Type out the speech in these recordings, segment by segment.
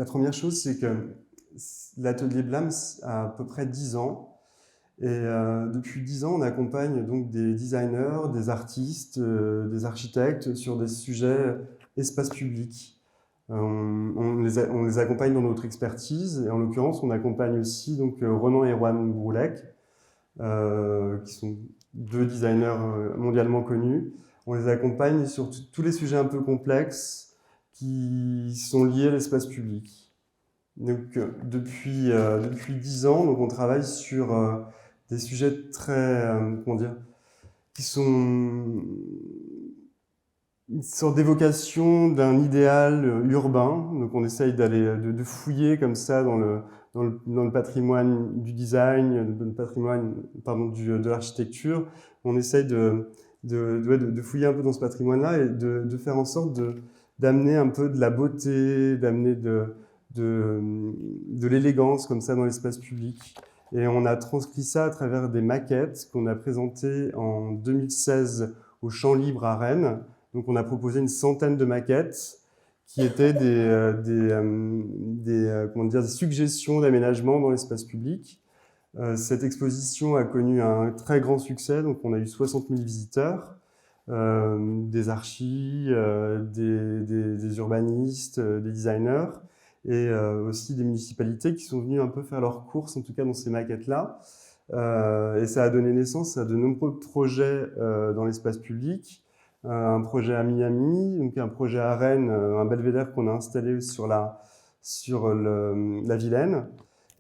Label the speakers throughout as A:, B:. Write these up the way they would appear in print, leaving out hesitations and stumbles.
A: la première chose, c'est que l'atelier Blams a à peu près 10 ans. Et depuis 10 ans, on accompagne donc des designers, des artistes, des architectes sur des sujets espace public. On les accompagne dans notre expertise. Et en l'occurrence, on accompagne aussi donc, Ronan et Erwan Broulec, qui sont deux designers mondialement connus. On les accompagne sur tous les sujets un peu complexes qui sont liés à l'espace public. Donc, depuis 10 ans, donc, on travaille sur des sujets très, comment dire, qui sont une sorte d'évocation d'un idéal urbain. Donc, on essaye de fouiller comme ça dans le patrimoine du design, dans le patrimoine, pardon, de l'architecture. On essaye de fouiller un peu dans ce patrimoine-là et de faire en sorte d'amener un peu de la beauté, d'amener de l'élégance comme ça dans l'espace public. Et on a transcrit ça à travers des maquettes qu'on a présentées en 2016 au Champ Libre à Rennes. Donc on a proposé une centaine de maquettes qui étaient des suggestions d'aménagement dans l'espace public. Cette exposition a connu un très grand succès, donc on a eu 60 000 visiteurs, des archis, des urbanistes, des designers, et aussi des municipalités qui sont venues un peu faire leurs courses, en tout cas dans ces maquettes-là. Et ça a donné naissance à de nombreux projets dans l'espace public. Un projet à Miami, donc un projet à Rennes, un belvédère qu'on a installé sur la Vilaine.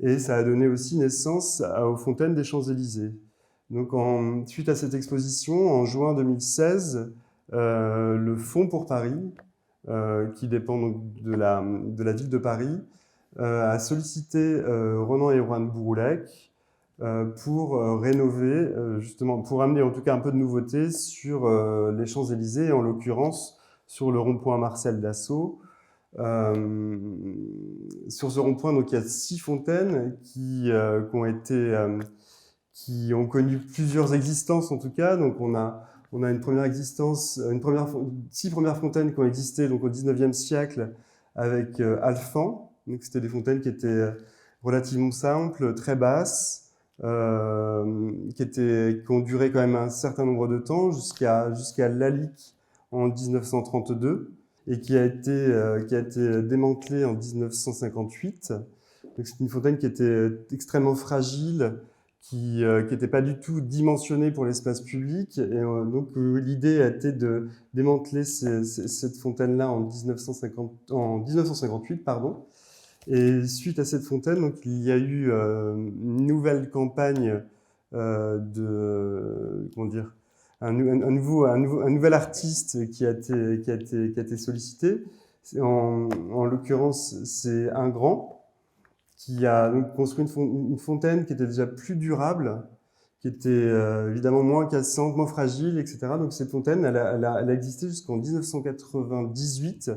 A: Et ça a donné aussi naissance aux fontaines des Champs-Élysées. Donc suite à cette exposition, en juin 2016, le Fonds pour Paris, qui dépend donc de la ville de Paris, a sollicité Ronan et Erwan Broulec pour rénover, justement, pour amener en tout cas un peu de nouveauté sur les Champs-Élysées, en l'occurrence sur le rond-point Marcel Dassault. Sur ce rond-point, donc, il y a 6 fontaines qui ont connu plusieurs existences en tout cas. Donc on a une première existence, 6 premières fontaines qui ont existé donc, au 19e siècle avec Alphand. Donc c'était des fontaines qui étaient relativement simples, très basses, qui ont duré quand même un certain nombre de temps, jusqu'à Lalique en 1932, et qui a été démantelée en 1958. Donc c'est une fontaine qui était extrêmement fragile, qui n'était pas du tout dimensionnée pour l'espace public. Et donc l'idée a été de démanteler cette fontaine-là en 1958, pardon. Et suite à cette fontaine, donc, il y a eu une nouvelle campagne un nouvel artiste qui a été sollicité. En l'occurrence, c'est Ingrand, qui a donc construit une fontaine qui était déjà plus durable, qui était évidemment moins cassante, moins fragile, etc. Donc cette fontaine, elle a existé jusqu'en 1998,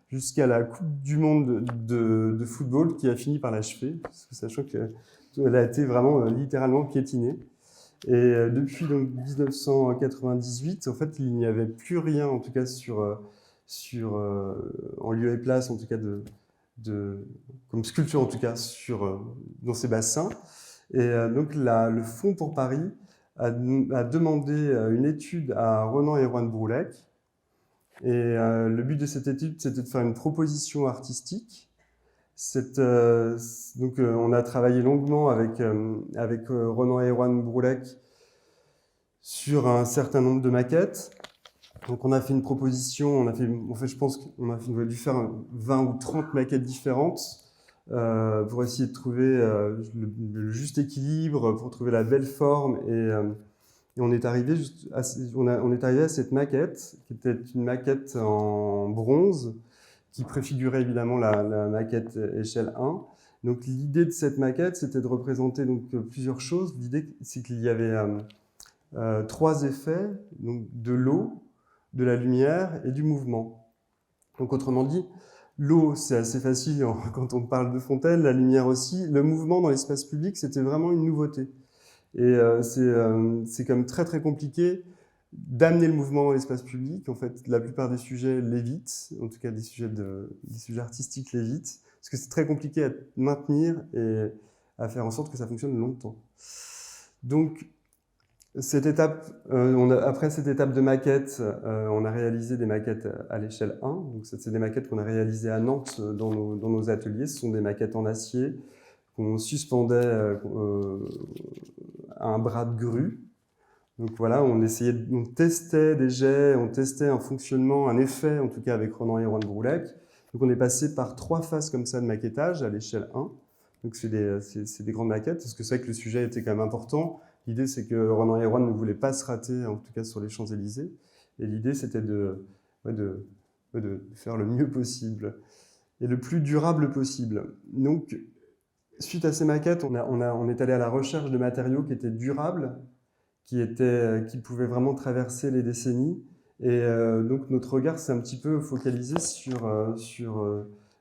A: jusqu'à la Coupe du Monde de football qui a fini par l'achever, sachant qu'elle a été vraiment littéralement piétinée. Et depuis donc 1998, en fait, il n'y avait plus rien, en tout cas en lieu et place, en tout cas comme sculpture en tout cas dans ces bassins. Et donc le Fonds pour Paris a demandé une étude à Ronan et Erwan Broulec. Et le but de cette étude, c'était de faire une proposition artistique. Donc on a travaillé longuement avec Ronan et Erwan Broulec sur un certain nombre de maquettes. Donc on a fait une proposition, je pense qu'on a dû faire 20 ou 30 maquettes différentes pour essayer de trouver le juste équilibre, pour trouver la belle forme. Et on est arrivé à cette maquette, qui était une maquette en bronze, qui préfigurait évidemment la maquette échelle 1. Donc l'idée de cette maquette, c'était de représenter donc, plusieurs choses. L'idée, c'est qu'il y avait 3 effets, donc de l'eau, de la lumière et du mouvement. Donc autrement dit, l'eau, c'est assez facile quand on parle de fontaine, la lumière aussi. Le mouvement dans l'espace public, c'était vraiment une nouveauté. Et c'est comme très très compliqué d'amener le mouvement dans l'espace public. En fait, la plupart des sujets l'évitent, en tout cas des sujets artistiques l'évitent, parce que c'est très compliqué à maintenir et à faire en sorte que ça fonctionne longtemps. Donc, cette étape, après cette étape de maquette, on a réalisé des maquettes à l'échelle 1. Donc, c'est des maquettes qu'on a réalisées à Nantes dans nos ateliers. Ce sont des maquettes en acier qu'on suspendait à un bras de grue. Donc voilà, on testait des jets, on testait un fonctionnement, un effet, en tout cas avec Ronan et Erwan Broulec. Donc on est passé par 3 phases comme ça de maquettage à l'échelle 1. Donc c'est des grandes maquettes, parce que c'est vrai que le sujet était quand même important. L'idée, c'est que Ronan et Erwan ne voulaient pas se rater, en tout cas sur les Champs-Élysées. Et l'idée, c'était de faire le mieux possible et le plus durable possible. Donc, suite à ces maquettes, on est allé à la recherche de matériaux qui étaient durables, qui pouvaient vraiment traverser les décennies. Et donc, notre regard s'est un petit peu focalisé sur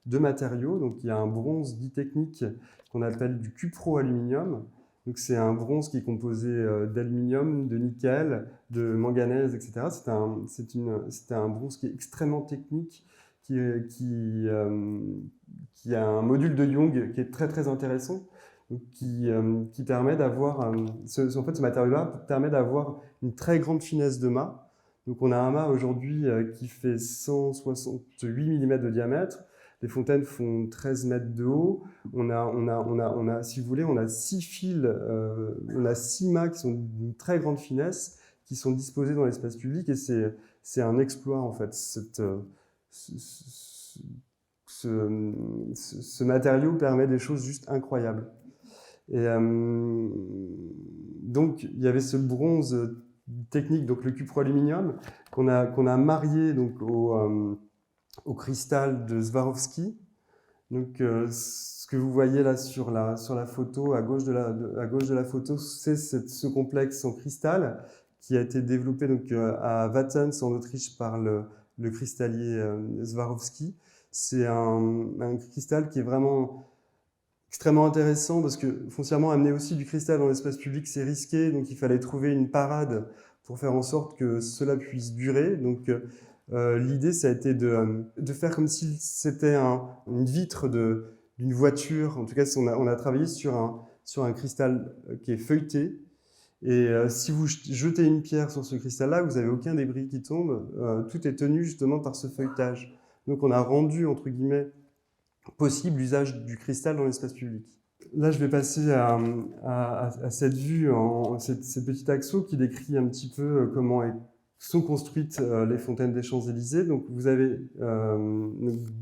A: 2 matériaux. Donc, il y a un bronze dit technique qu'on appelle du cupro-aluminium. Donc, c'est un bronze qui est composé d'aluminium, de nickel, de manganèse, etc. C'était un bronze qui est extrêmement technique, qui a un module de Young qui est très très intéressant, qui permet d'avoir, en fait ce matériau-là permet d'avoir une très grande finesse de mât. Donc on a un mât aujourd'hui qui fait 168 mm de diamètre, les fontaines font 13 mètres de haut, si vous voulez, on a 6 fils, on a 6 mâts qui sont d'une très grande finesse, qui sont disposés dans l'espace public, et c'est un exploit en fait. Ce matériau permet des choses juste incroyables. Et donc, il y avait ce bronze technique, donc le cupro-aluminium, qu'on a marié donc, au cristal de Swarovski. Donc, ce que vous voyez là sur la photo, à gauche de la photo, c'est ce complexe en cristal qui a été développé donc, à Wattens, en Autriche, par le cristallier Swarovski. C'est un cristal qui est vraiment extrêmement intéressant parce que foncièrement amener aussi du cristal dans l'espace public, c'est risqué, donc il fallait trouver une parade pour faire en sorte que cela puisse durer. Donc l'idée, ça a été de faire comme si c'était une vitre d'une voiture. En tout cas, on a travaillé sur un cristal qui est feuilleté. Et si vous jetez une pierre sur ce cristal-là, vous n'avez aucun débris qui tombe. Tout est tenu justement par ce feuilletage. Donc on a rendu, entre guillemets, possible l'usage du cristal dans l'espace public. Là, je vais passer à cette vue, cette petite axe qui décrit un petit peu comment sont construites les fontaines des Champs-Élysées. Donc, vous avez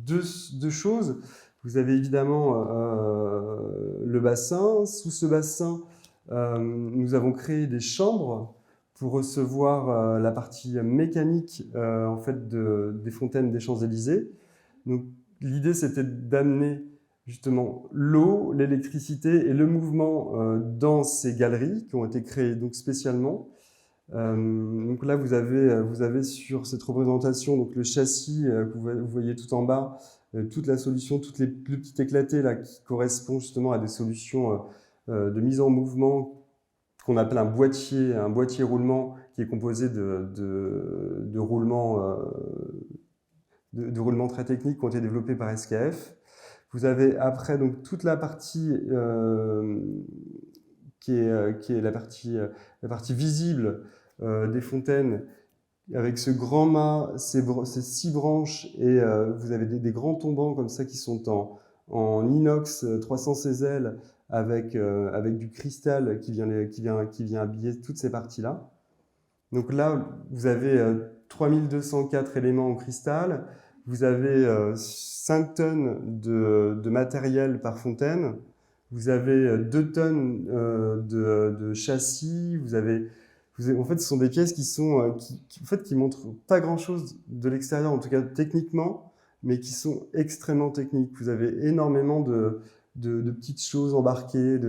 A: deux choses. Vous avez évidemment le bassin. Sous ce bassin, nous avons créé des chambres pour recevoir la partie mécanique en fait des fontaines des Champs-Élysées. Donc, l'idée, c'était d'amener justement l'eau, l'électricité et le mouvement dans ces galeries qui ont été créées donc spécialement. Donc là, vous avez sur cette représentation donc le châssis que vous voyez tout en bas, toute la solution, le petit éclaté là qui correspond justement à des solutions de mise en mouvement qu'on appelle un boîtier roulement qui est composé de roulements très techniques qui ont été développés par SKF. Vous avez après donc toute la partie qui est la partie visible des fontaines avec ce grand mât, ces 6 branches et vous avez des grands tombants comme ça qui sont en inox 300 cl avec du cristal qui vient habiller toutes ces parties-là. Donc là, vous avez 3204 éléments en cristal, vous avez 5 tonnes de matériel par fontaine, vous avez 2 tonnes de châssis, en fait, ce sont des pièces qui montrent pas grand-chose de l'extérieur, en tout cas techniquement, mais qui sont extrêmement techniques. Vous avez énormément de petites choses embarquées,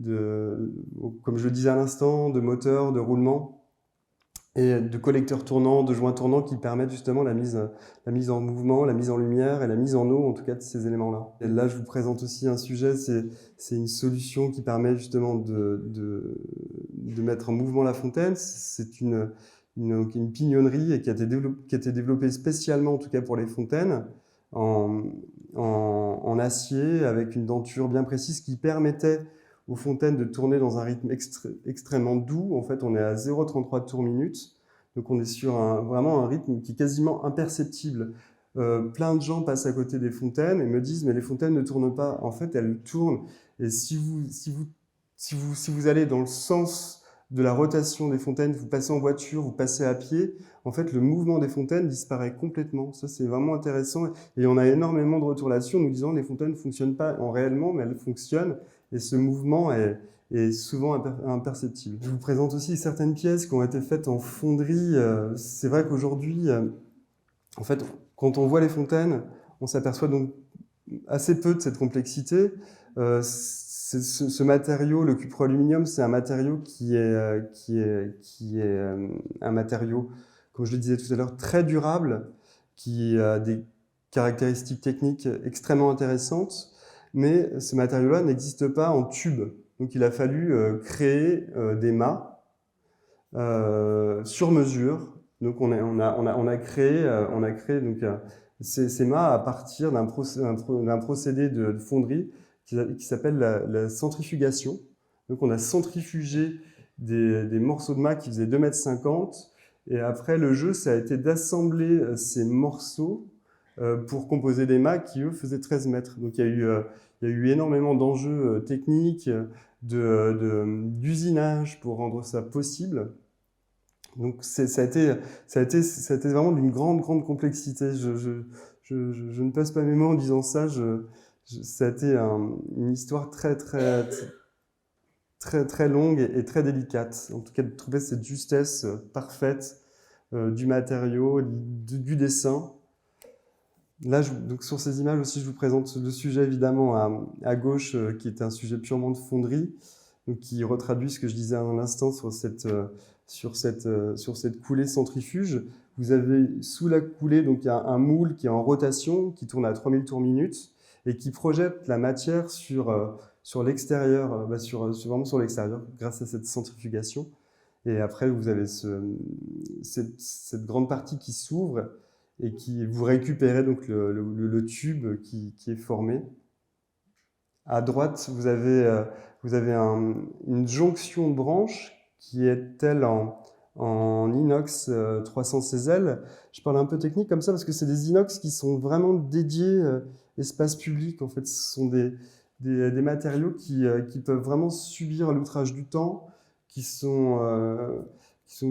A: comme je le disais à l'instant, de moteurs, de roulements et de collecteurs tournants, de joints tournants qui permettent justement la mise en mouvement, la mise en lumière et la mise en eau, en tout cas, de ces éléments-là. Et là, je vous présente aussi un sujet, c'est une solution qui permet justement de mettre en mouvement la fontaine. C'est une une pignonnerie et qui a été développée spécialement, en tout cas pour les fontaines, en acier, avec une denture bien précise qui permettait aux fontaines de tourner dans un rythme extrêmement doux. En fait, on est à 0,33 tours minute. Donc on est sur vraiment un rythme qui est quasiment imperceptible. Plein de gens passent à côté des fontaines et me disent « mais les fontaines ne tournent pas ». En fait, elles tournent. Et si vous allez dans le sens de la rotation des fontaines, vous passez en voiture, vous passez à pied, en fait, le mouvement des fontaines disparaît complètement. Ça, c'est vraiment intéressant. Et on a énormément de retours là-dessus en nous disant « les fontaines ne fonctionnent pas réellement, mais elles fonctionnent ». Et ce mouvement est souvent imperceptible. Je vous présente aussi certaines pièces qui ont été faites en fonderie. C'est vrai qu'aujourd'hui, en fait, quand on voit les fontaines, on s'aperçoit donc assez peu de cette complexité. Ce matériau, le cupro-aluminium, c'est un matériau qui est un matériau, comme je le disais tout à l'heure, très durable, qui a des caractéristiques techniques extrêmement intéressantes, mais ce matériau-là n'existe pas en tube. Donc il a fallu créer des mâts sur mesure. Donc on a créé donc, ces mâts à partir d'un procédé de fonderie qui s'appelle la centrifugation. Donc on a centrifugé des morceaux de mât qui faisaient 2,50 m, et après le jeu, ça a été d'assembler ces morceaux pour composer des mâts qui, eux, faisaient 13 mètres. Donc il y a eu énormément d'enjeux techniques, d'usinage pour rendre ça possible. Donc ça a été vraiment d'une grande complexité. Je ne pèse pas mes mots en disant ça. Ça a été une histoire très longue et très délicate. En tout cas, de trouver cette justesse parfaite du matériau, du dessin. Là, donc sur ces images aussi, je vous présente le sujet évidemment à gauche, qui est un sujet purement de fonderie, donc qui retraduit ce que je disais un instant sur cette coulée centrifuge. Vous avez sous la coulée donc, il y a un moule qui est en rotation, qui tourne à 3000 tours minute et qui projette la matière sur l'extérieur, vraiment sur l'extérieur, grâce à cette centrifugation. Et après, vous avez cette grande partie qui s'ouvre et qui vous récupérez donc le tube qui est formé. À droite, vous avez une jonction de branches qui est telle en inox 300 CZL. Je parle un peu technique comme ça parce que c'est des inox qui sont vraiment dédiés espace public. En fait, ce sont des matériaux qui peuvent vraiment subir l'outrage du temps, qui sont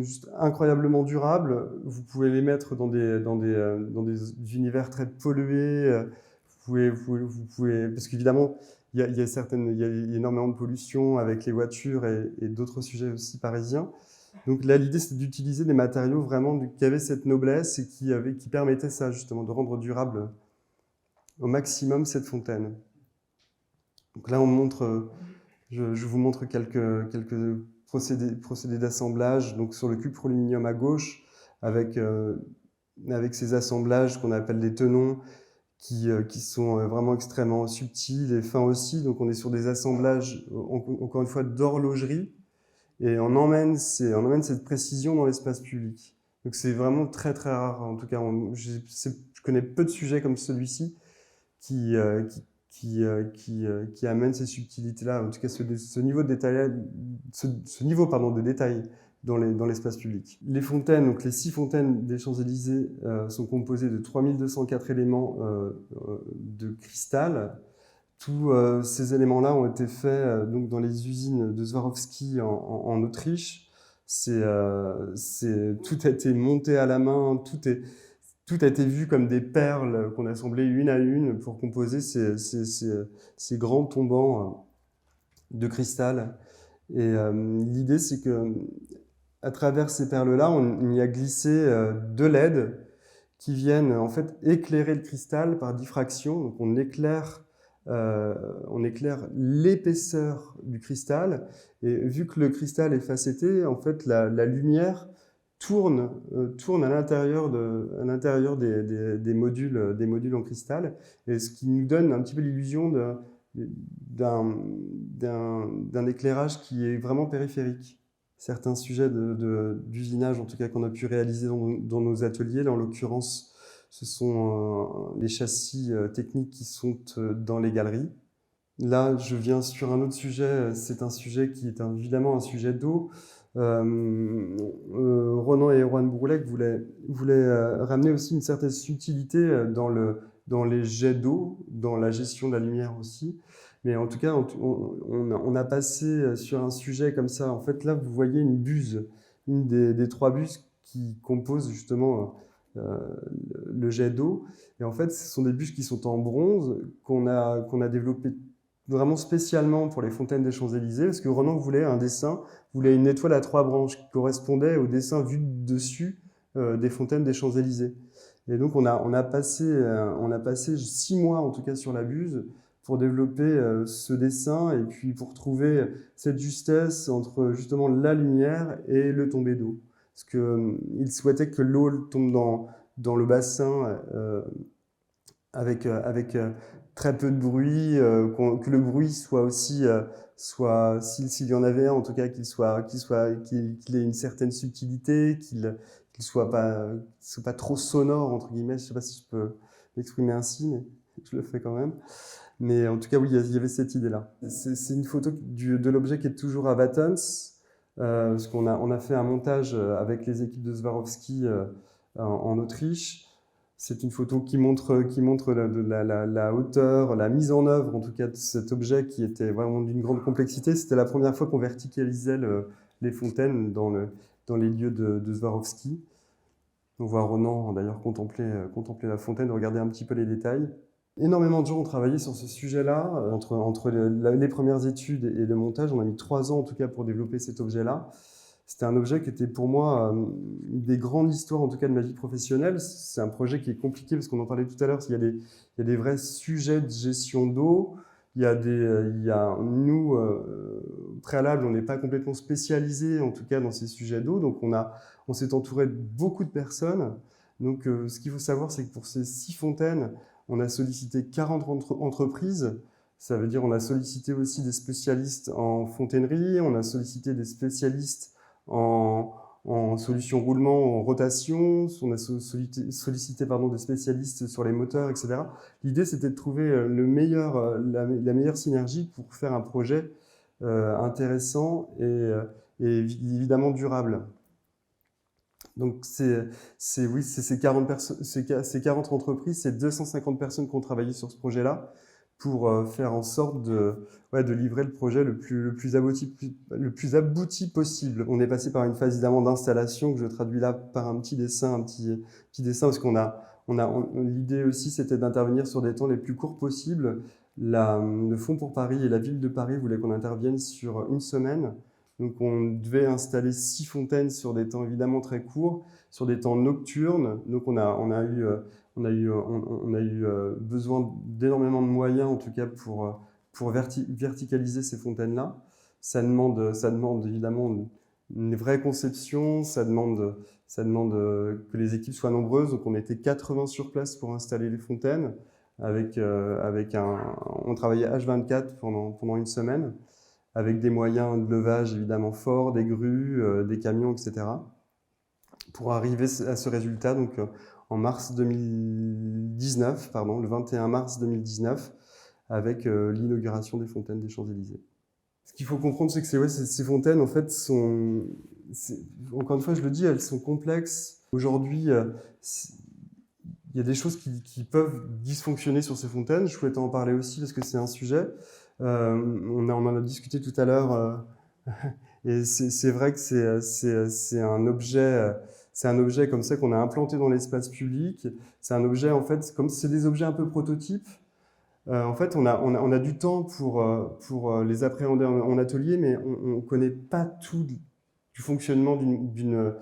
A: juste incroyablement durables. Vous pouvez les mettre dans des univers très pollués. Vous pouvez parce qu'évidemment, il y a énormément de pollution avec les voitures et d'autres sujets aussi parisiens. Donc là, l'idée, c'est d'utiliser des matériaux vraiment qui avaient cette noblesse et qui permettaient ça, justement, de rendre durable au maximum cette fontaine. Donc là, je vous montre quelques procédés d'assemblage. Donc sur le cupro-aluminium à gauche, avec ces assemblages qu'on appelle des tenons, qui sont vraiment extrêmement subtils et fins aussi. Donc on est sur des assemblages, encore une fois, d'horlogerie, et on emmène cette précision dans l'espace public. Donc c'est vraiment très rare. En tout cas, je connais peu de sujets comme celui-ci qui amène ces subtilités-là, en tout cas ce niveau de détail, de détail dans l'espace public. Les fontaines, donc les 6 fontaines des Champs-Élysées sont composées de 3204 éléments de cristal. Tous ces éléments-là ont été faits donc dans les usines de Swarovski en Autriche. Tout a été monté à la main, tout a été vu comme des perles qu'on assemblait une à une pour composer ces grands tombants de cristal. Et l'idée, c'est que à travers ces perles-là, on y a glissé 2 LED qui viennent en fait éclairer le cristal par diffraction. Donc on éclaire l'épaisseur du cristal, et vu que le cristal est facetté, en fait la lumière tourne à l'intérieur des modules en cristal, et ce qui nous donne un petit peu l'illusion d'un éclairage qui est vraiment périphérique. certains sujets d'usinage, en tout cas qu'on a pu réaliser dans nos ateliers. Là, en l'occurrence, ce sont les châssis techniques qui sont dans les galeries. Là, je viens sur un autre sujet. C'est un sujet qui est évidemment un sujet d'eau. Ronan et Erwan Broullec voulaient ramener aussi une certaine subtilité dans les jets d'eau, dans la gestion de la lumière aussi. Mais en tout cas, on a passé sur un sujet comme ça. En fait, là, vous voyez une buse, une des 3 buses qui composent justement le jet d'eau. Et en fait, ce sont des buses qui sont en bronze qu'on a développées vraiment spécialement pour les fontaines des Champs-Élysées, parce que Ronan voulait un dessin, voulait une étoile à 3 branches qui correspondait au dessin vu dessus des fontaines des Champs-Élysées. Et donc on a passé 6 mois en tout cas sur la buse pour développer ce dessin et puis pour trouver cette justesse entre justement la lumière et le tombé d'eau. Parce qu'il souhaitait que l'eau tombe dans le bassin avec très peu de bruit, que le bruit soit aussi, s'il y en avait un, en tout cas, qu'il ait une certaine subtilité, qu'il soit pas trop sonore, entre guillemets. Je sais pas si je peux m'exprimer ainsi, mais je le fais quand même. Mais en tout cas, oui, il y avait cette idée-là. C'est une photo de l'objet qui est toujours à Wattens, parce qu'on a fait un montage avec les équipes de Swarovski en Autriche. C'est une photo qui montre la hauteur, la mise en œuvre, en tout cas, de cet objet qui était vraiment d'une grande complexité. C'était la première fois qu'on verticalisait les fontaines dans les lieux de Swarovski. On voit Ronan, d'ailleurs, contempler la fontaine, regarder un petit peu les détails. Énormément de gens ont travaillé sur ce sujet-là. Entre les premières études et le montage, on a mis 3 ans, en tout cas, pour développer cet objet-là. C'était un objet qui était pour moi une des grandes histoires, en tout cas de ma vie professionnelle. C'est un projet qui est compliqué parce qu'on en parlait tout à l'heure. Il y a des vrais sujets de gestion d'eau. Nous, préalable, on n'est pas complètement spécialisés, en tout cas dans ces sujets d'eau. Donc on s'est entouré de beaucoup de personnes. Donc ce qu'il faut savoir, c'est que pour ces 6 fontaines, on a sollicité 40 entreprises. Ça veut dire on a sollicité aussi des spécialistes en fontainerie, on a sollicité des spécialistes en solution roulement, en rotation, on a sollicité des spécialistes sur les moteurs, etc. L'idée, c'était de trouver la meilleure synergie pour faire un projet intéressant et évidemment durable. Donc, ces 40 entreprises, c'est 250 personnes qui ont travaillé sur ce projet-là pour faire en sorte de livrer le projet le plus abouti possible. On est passé par une phase évidemment d'installation que je traduis là par un petit dessin, parce qu'on l'idée aussi, c'était d'intervenir sur des temps les plus courts possibles. Le Fonds pour Paris et la ville de Paris voulaient qu'on intervienne sur 1 semaine. Donc on devait installer 6 fontaines sur des temps évidemment très courts, sur des temps nocturnes. Donc on a eu besoin d'énormément de moyens, en tout cas pour verticaliser ces fontaines-là. Ça demande évidemment une vraie conception, ça demande que les équipes soient nombreuses. Donc on était 80 sur place pour installer les fontaines. On travaillait H24 pendant 1 semaine, avec des moyens de levage évidemment forts, des grues, des camions, etc. Pour arriver à ce résultat, donc en mars 2019, le 21 mars 2019, avec l'inauguration des fontaines des Champs-Élysées. Ce qu'il faut comprendre, c'est que ces fontaines, en fait, encore une fois, je le dis, elles sont complexes. Aujourd'hui, il y a des choses qui peuvent dysfonctionner sur ces fontaines. Je souhaitais en parler aussi parce que c'est un sujet. On en a discuté tout à l'heure. Et c'est vrai que c'est un objet comme ça qu'on a implanté dans l'espace public. C'est un objet, en fait, comme c'est des objets un peu prototypes. En fait, on a du temps pour les appréhender en atelier, mais on ne connaît pas tout du fonctionnement d'une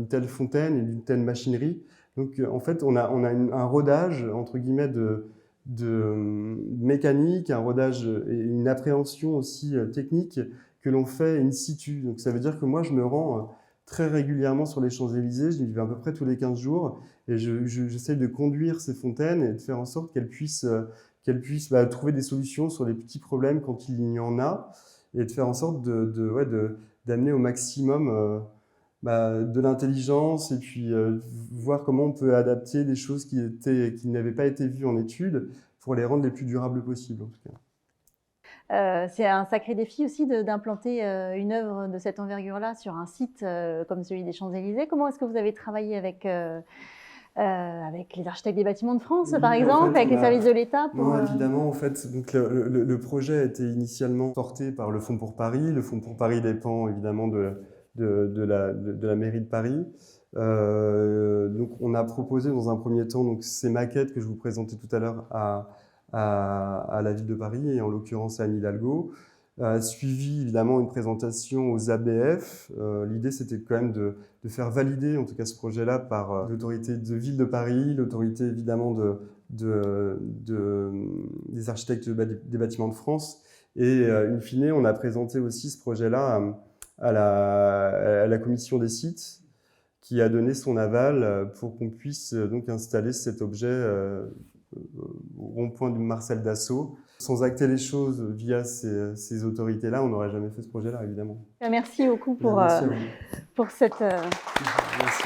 A: telle fontaine et d'une telle machinerie. Donc, en fait, on a un rodage, entre guillemets, de mécanique, un rodage et une appréhension aussi technique que l'on fait in situ. Donc, ça veut dire que moi, je me rends très régulièrement sur les Champs-Élysées, je y vais à peu près tous les 15 jours, et j'essaie de conduire ces fontaines et de faire en sorte qu'elles puissent trouver des solutions sur les petits problèmes quand il y en a. et de faire en sorte d'amener au maximum de l'intelligence et puis voir comment on peut adapter des choses qui n'avaient pas été vues en études pour les rendre les plus durables possibles, en tout cas.
B: C'est un sacré défi aussi d'implanter une œuvre de cette envergure-là sur un site comme celui des Champs-Élysées. Comment est-ce que vous avez travaillé avec les architectes des bâtiments de France, par
A: Oui, en
B: exemple,
A: fait,
B: avec les services de l'État
A: non, évidemment, en fait, donc le projet a été initialement porté par le Fonds pour Paris. Le Fonds pour Paris dépend évidemment de la mairie de Paris. Donc, on a proposé dans un premier temps donc, ces maquettes que je vous présentais tout à l'heure à la ville de Paris, et en l'occurrence à Anne Hidalgo. Suivi évidemment une présentation aux ABF. L'idée, c'était quand même de faire valider en tout cas ce projet-là par l'autorité de ville de Paris, l'autorité évidemment des architectes des bâtiments de France. Et in fine, on a présenté aussi ce projet-là à la commission des sites, qui a donné son aval pour qu'on puisse donc installer cet objet au rond-point du Marcel Dassault. Sans acter les choses via ces autorités-là, on n'aurait jamais fait ce projet-là, évidemment.
B: Merci beaucoup
A: Merci à vous.
B: pour cette...
A: Merci.